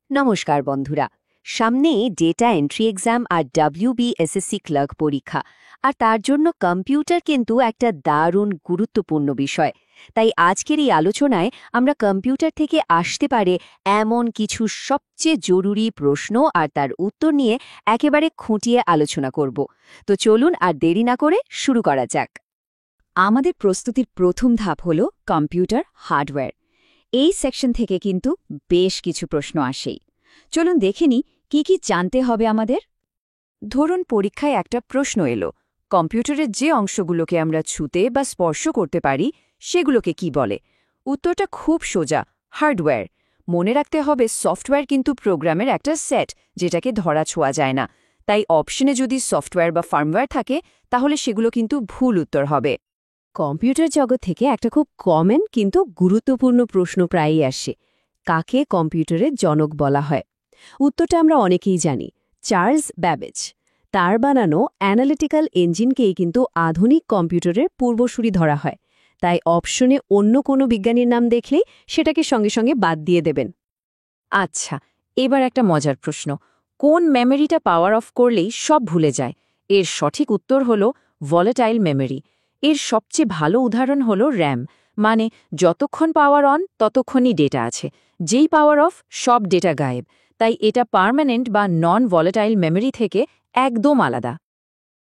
নমস্কার বন্ধুরা। সামনে ডেটা এন্ট্রি এক্সাম আর WBSSC ক্লার্ক পরীক্ষা, আর তার জন্য কম্পিউটার কিন্তু একটা দারুণ গুরুত্বপূর্ণ বিষয়। তাই আজকের এই আলোচনায় আমরা কম্পিউটার থেকে আসতে পারে এমন কিছু সবচেয়ে জরুরি প্রশ্ন আর তার উত্তর নিয়ে একেবারে খুঁটিয়ে আলোচনা করব। তো চলুন আর দেরি না করে শুরু করা যাক। আমাদের প্রস্তুতির প্রথম ধাপ হল কম্পিউটার হার্ডওয়্যার। এই সেকশন থেকে কিন্তু বেশ কিছু প্রশ্ন আসেই। চলুন দেখে নিই কি জানতে হবে আমাদের। ধরুন পরীক্ষায় একটা প্রশ্ন এলো, কম্পিউটারের যে অংশগুলোকে আমরা ছুঁতে বা স্পর্শ করতে পারি সেগুলোকে কি বলে? উত্তরটা খুব সোজা, হার্ডওয়্যার। মনে রাখতে হবে সফটওয়্যার কিন্তু প্রোগ্রামের একটা সেট, যেটাকে ধরা ছোঁয়া যায় না। তাই অপশনে যদি সফটওয়্যার বা ফার্মওয়্যার থাকে তাহলে সেগুলো কিন্তু ভুল উত্তর হবে। কম্পিউটার জগৎ থেকে একটা খুব কমন কিন্তু গুরুত্বপূর্ণ প্রশ্ন প্রায়ই আসে, কাকে কম্পিউটারের জনক বলা হয়? উত্তরটা আমরা অনেকেই জানি, চার্লস ব্যাবেজ। তার বানানো অ্যানালিটিক্যাল ইঞ্জিনকেই কিন্তু আধুনিক কম্পিউটারের পূর্বসূরি ধরা হয়। তাই অপশনে অন্য কোনো বিজ্ঞানীর নাম দেখলেই সেটাকে সঙ্গে সঙ্গে বাদ দিয়ে দেবেন। আচ্ছা, এবার একটা মজার প্রশ্ন, কোন মেমোরিটা পাওয়ার অফ করলেই সব ভুলে যায়? এর সঠিক উত্তর হল ভোলাটাইল মেমোরি। এর সবচেয়ে ভালো উদাহরণ হল র্যাম, মানে যতক্ষণ পাওয়ার অন ততক্ষণই ডেটা আছে, যেই পাওয়ার অফ সব ডেটা গায়েব। তাই এটা পার্মানেন্ট বা নন ভোলাটাইল মেমোরি থেকে একদম আলাদা।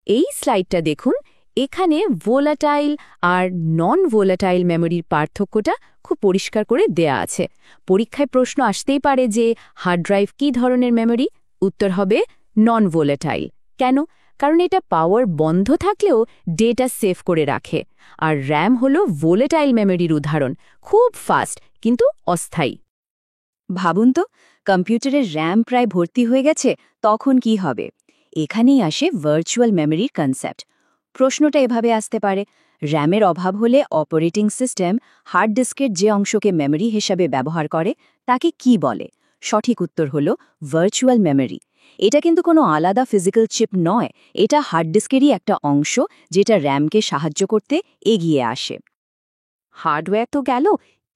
এই স্লাইডটা দেখুন, এখানে ভোলাটাইল আর নন ভোলাটাইল মেমোরির পার্থক্যটা খুব পরিষ্কার করে দেয়া আছে। পরীক্ষায় প্রশ্ন আসতেই পারে যে হার্ড ড্রাইভ কী ধরনের মেমোরি? উত্তর হবে নন ভোলাটাইল। কেন? কারণ এটা পাওয়ার বন্ধ থাকলেও ডেটা সেভ করে রাখে। আর র্যাম হলো ভোলাটাইল মেমোরির উদাহরণ, খুব ফাস্ট কিন্তু অস্থায়ী। ভাবুন তো, কম্পিউটারের র্যাম প্রায় ভর্তি হয়ে গেছে, তখন কি হবে? এখানেই আসে ভার্চুয়াল মেমোরির কনসেপ্ট। প্রশ্নটা এভাবে আসতে পারে, র্যামের অভাব হলে অপারেটিং সিস্টেম হার্ড ডিস্কের যে অংশকে মেমোরি হিসাবে ব্যবহার করে তাকে কি বলে? সঠিক উত্তর হল ভার্চুয়াল মেমোরি। এটা কিন্তু কোনো আলাদা ফিজিক্যাল চিপ নয়, এটা হার্ড ডিস্কেরই একটা অংশ যেটা র্যামকে সাহায্য করতে এগিয়ে আসে। হার্ডওয়্যার তো গেল,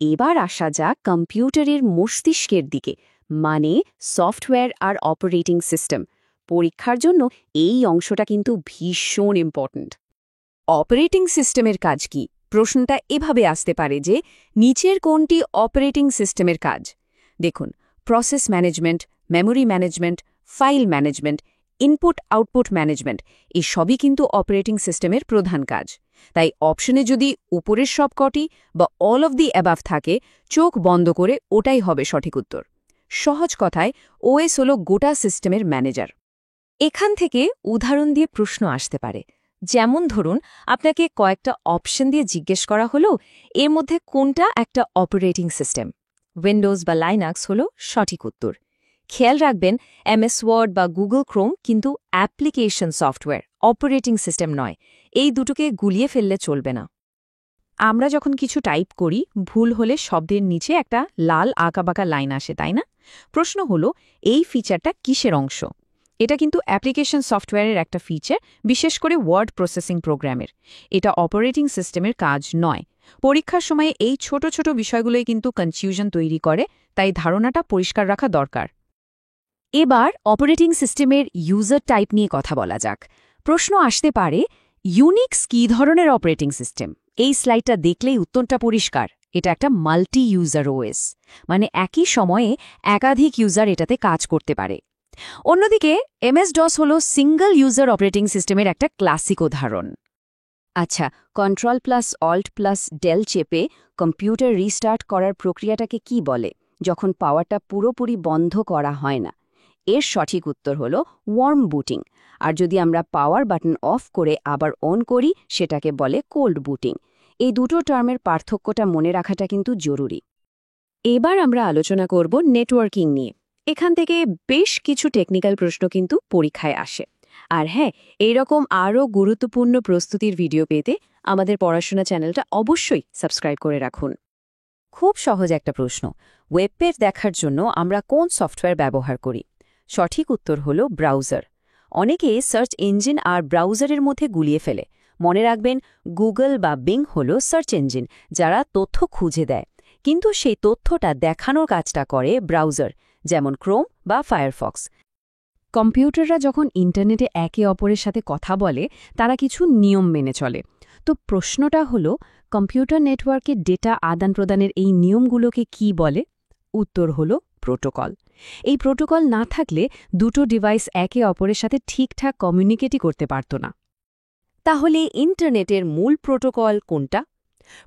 এবার আসা যাক কম্পিউটারের মস্তিষ্কের দিকে, মানে সফটওয়্যার আর অপারেটিং সিস্টেম। পরীক্ষার জন্য এই অংশটা কিন্তু ভীষণ ইম্পর্ট্যান্ট। অপারেটিং সিস্টেমের কাজ কি? প্রশ্নটা এভাবে আসতে পারে যে নিচের কোনটি অপারেটিং সিস্টেমের কাজ? দেখুন, process management, memory management, file management, input output management, এই সবই কিন্তু অপারেটিং সিস্টেমের প্রধান কাজ। তাই অপশনে যদি উপরের সব কটি বা অল অফ দি অ্যাবাভ থাকে, চোখ বন্ধ করে ওটাই হবে সঠিক উত্তর। সহজ কথায় ওএস হল গোটা সিস্টেমের ম্যানেজার। এখান থেকে উদাহরণ দিয়ে প্রশ্ন আসতে পারে, যেমন ধরুন আপনাকে কয়েকটা অপশন দিয়ে জিজ্ঞেস করা হলো এর মধ্যে কোনটা একটা অপারেটিং সিস্টেম? উইন্ডোজ বা লাইনাক্স হল সঠিক উত্তর। খেয়াল রাখবেন, MS ওয়ার্ড বা গুগল ক্রোম কিন্তু অ্যাপ্লিকেশন সফটওয়্যার, অপারেটিং সিস্টেম নয়। এই দুটোকে গুলিয়ে ফেললে চলবে না। আমরা যখন কিছু টাইপ করি, ভুল হলে শব্দের নিচে একটা লাল আঁকাবাঁকা লাইন আসে, তাই না? প্রশ্ন হলো এই ফিচারটা কিসের অংশ? এটা কিন্তু অ্যাপ্লিকেশন সফটওয়্যারের একটা ফিচার, বিশেষ করে ওয়ার্ড প্রসেসিং প্রোগ্রামের। এটা অপারেটিং সিস্টেমের কাজ নয়। পরীক্ষার সময়ে এই ছোট ছোট বিষয়গুলোই কিন্তু কনফিউশন তৈরি করে, তাই ধারণাটা পরিষ্কার রাখা দরকার। এবার অপারেটিং সিস্টেমের ইউজার টাইপ নিয়ে কথা বলা যাক। প্রশ্ন আসতে পারে, ইউনিক্স কী ধরনের অপারেটিং সিস্টেম? এই স্লাইডটা দেখলেই উত্তরটা পরিষ্কার, এটা একটা মাল্টি ইউজার ওএস, মানে একই সময়ে একাধিক ইউজার এটাতে কাজ করতে পারে। অন্যদিকে MS-DOS হল সিঙ্গল ইউজার অপারেটিং সিস্টেমের একটা ক্লাসিক উদাহরণ। আচ্ছা, Ctrl+Alt+Del চেপে কম্পিউটার রিস্টার্ট করার প্রক্রিয়াটাকে কি বলে, যখন পাওয়ারটা পুরোপুরি বন্ধ করা হয় না? এর সঠিক উত্তর হল ওয়ার্ম বুটিং। আর যদি আমরা পাওয়ার বাটন অফ করে আবার অন করি, সেটাকে বলে কোল্ড বুটিং। এই দুটো টার্মের পার্থক্যটা মনে রাখাটা কিন্তু জরুরি। এবার আমরা আলোচনা করব নেটওয়ার্কিং নিয়ে। এখান থেকে বেশ কিছু টেকনিক্যাল প্রশ্ন কিন্তু পরীক্ষায় আসে। আর হ্যাঁ, এইরকম আরও গুরুত্বপূর্ণ প্রস্তুতির ভিডিও পেতে আমাদের পড়াশোনা চ্যানেলটা অবশ্যই সাবস্ক্রাইব করে রাখুন। খুব সহজ একটা প্রশ্ন, ওয়েব পেজ দেখার জন্য আমরা কোন সফটওয়্যার ব্যবহার করি? সঠিক উত্তর হল ব্রাউজার। অনেকে সার্চ ইঞ্জিন আর ব্রাউজারের মধ্যে গুলিয়ে ফেলে। মনে রাখবেন, গুগল বা বিং হল সার্চ ইঞ্জিন, যারা তথ্য খুঁজে দেয়, কিন্তু সেই তথ্যটা দেখানোর কাজটা করে ব্রাউজার, যেমন ক্রোম বা ফায়ারফক্স। কম্পিউটাররা যখন ইন্টারনেটে একে অপরের সাথে কথা বলে তারা কিছু নিয়ম মেনে চলে। তো প্রশ্নটা হলো, কম্পিউটার নেটওয়ার্কে ডেটা আদান প্রদানের এই নিয়মগুলোকে কি বলে? উত্তর হলো প্রোটোকল। এই প্রোটোকল না থাকলে দুটো ডিভাইস একে অপরের সাথে ঠিকঠাক কমিউনিকেটই করতে পারত না। তাহলে ইন্টারনেটের মূল প্রোটোকল কোনটা?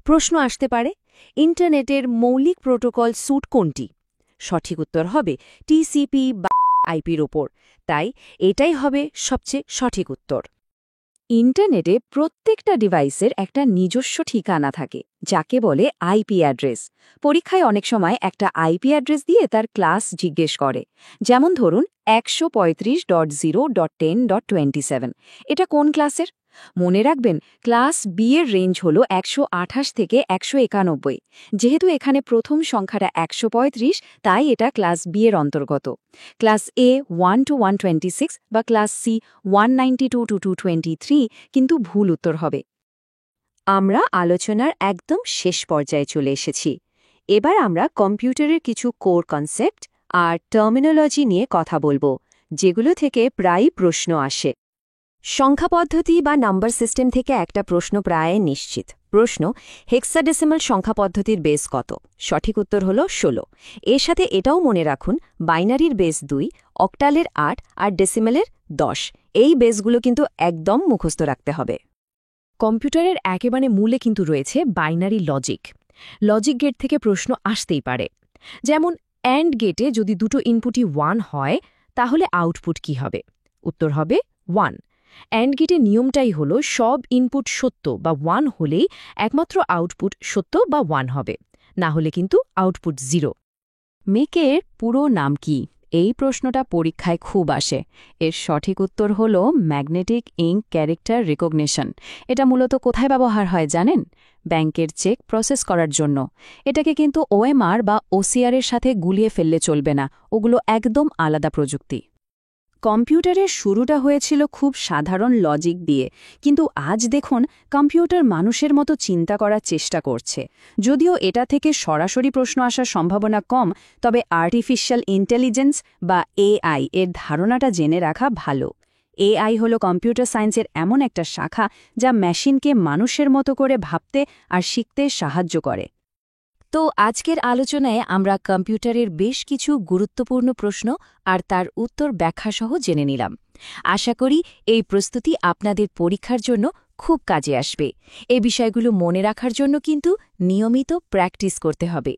প্রশ্ন আসতে পারে, ইন্টারনেটের মৌলিক প্রোটোকল স্যুট কোনটি? সঠিক উত্তর হবে টিসিপি বা আইপির ওপর। তাই এটাই হবে সবচেয়ে সঠিক উত্তর। ইন্টারনেটে প্রত্যেকটা ডিভাইসের একটা নিজস্ব ঠিকানা থাকে, যাকে বলে আইপি অ্যাড্রেস। পরীক্ষায় অনেক সময় একটা আইপি অ্যাড্রেস দিয়ে তার ক্লাস জিজ্ঞেস করে। যেমন ধরুন 135.0.10.27, এটা কোন ক্লাসের? মনে রাখবেন, ক্লাস বি এর রেঞ্জ হল 128 থেকে 191। যেহেতু এখানে প্রথম সংখ্যাটা 135, তাই এটা ক্লাস বি এর অন্তর্গত। ক্লাস এ 1 to 126 বা ক্লাস সি 192 to 223 কিন্তু ভুল উত্তর হবে। আমরা আলোচনার একদম শেষ পর্যায়ে চলে এসেছি। এবার আমরা কম্পিউটারের কিছু কোর কনসেপ্ট আর টার্মিনোলজি নিয়ে কথা বলবো, যেগুলো থেকে প্রায়ই প্রশ্ন আসে। সংখ্যা পদ্ধতি বা নাম্বার সিস্টেম থেকে একটা প্রশ্ন প্রায় নিশ্চিত। প্রশ্ন, হেক্সাডেসিমাল সংখ্যা পদ্ধতির বেস কত? সঠিক উত্তর হল 16। এর সাথে এটাও মনে রাখুন, বাইনারির বেস 2, অক্টালের 8 আর ডেসিমেলের 10। এই বেসগুলো কিন্তু একদম মুখস্থ রাখতে হবে। কম্পিউটারের একেবারে মূলে কিন্তু রয়েছে বাইনারি লজিক। লজিক গেট থেকে প্রশ্ন আসতেই পারে। যেমন অ্যান্ড গেটে যদি দুটো ইনপুটই 1 হয়, তাহলে আউটপুট কি হবে? উত্তর হবে 1। অ্যান্ড গেটের নিয়মটাই হলো সব ইনপুট সত্য বা 1 হলেই একমাত্র আউটপুট সত্য বা 1 হবে, না হলে কিন্তু আউটপুট 0। মেকের পুরো নাম কি? এই প্রশ্নটা পরীক্ষায় খুব আসে। এর সঠিক উত্তর হল ম্যাগনেটিক ইঙ্ক ক্যারেক্টার রিকগনিশন। এটা মূলত কোথায় ব্যবহার হয় জানেন? ব্যাংকের চেক প্রসেস করার জন্য। এটাকে কিন্তু ওএমআর বা ওসিআর এর সাথে গুলিয়ে ফেললে চলবে না, ওগুলো একদম আলাদা প্রযুক্তি। কম্পিউটারের শুরুটা হয়েছিল খুব সাধারণ লজিক দিয়ে, কিন্তু আজ দেখুন কম্পিউটার মানুষের মতো চিন্তা করার চেষ্টা করছে। যদিও এটা থেকে সরাসরি প্রশ্ন আসার সম্ভাবনা কম, তবে আর্টিফিশিয়াল ইন্টেলিজেন্স বা এআই এর ধারণাটা জেনে রাখা ভালো। এআই হলো কম্পিউটার সায়েন্সের এমন একটা শাখা যা মেশিনকে মানুষের মতো করে ভাবতে আর শিখতে সাহায্য করে। তো আজকের আলোচনায় আমরা কম্পিউটারের বেশ কিছু গুরুত্বপূর্ণ প্রশ্ন আর তার উত্তর ব্যাখ্যাসহ জেনে নিলাম। আশা করি এই প্রস্তুতি আপনাদের পরীক্ষার জন্য খুব কাজে আসবে। এই বিষয়গুলো মনে রাখার জন্য কিন্তু নিয়মিত প্র্যাকটিস করতে হবে।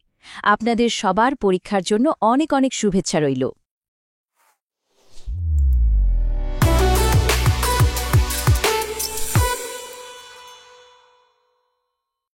আপনাদের সবার পরীক্ষার জন্য অনেক অনেক শুভেচ্ছা রইল।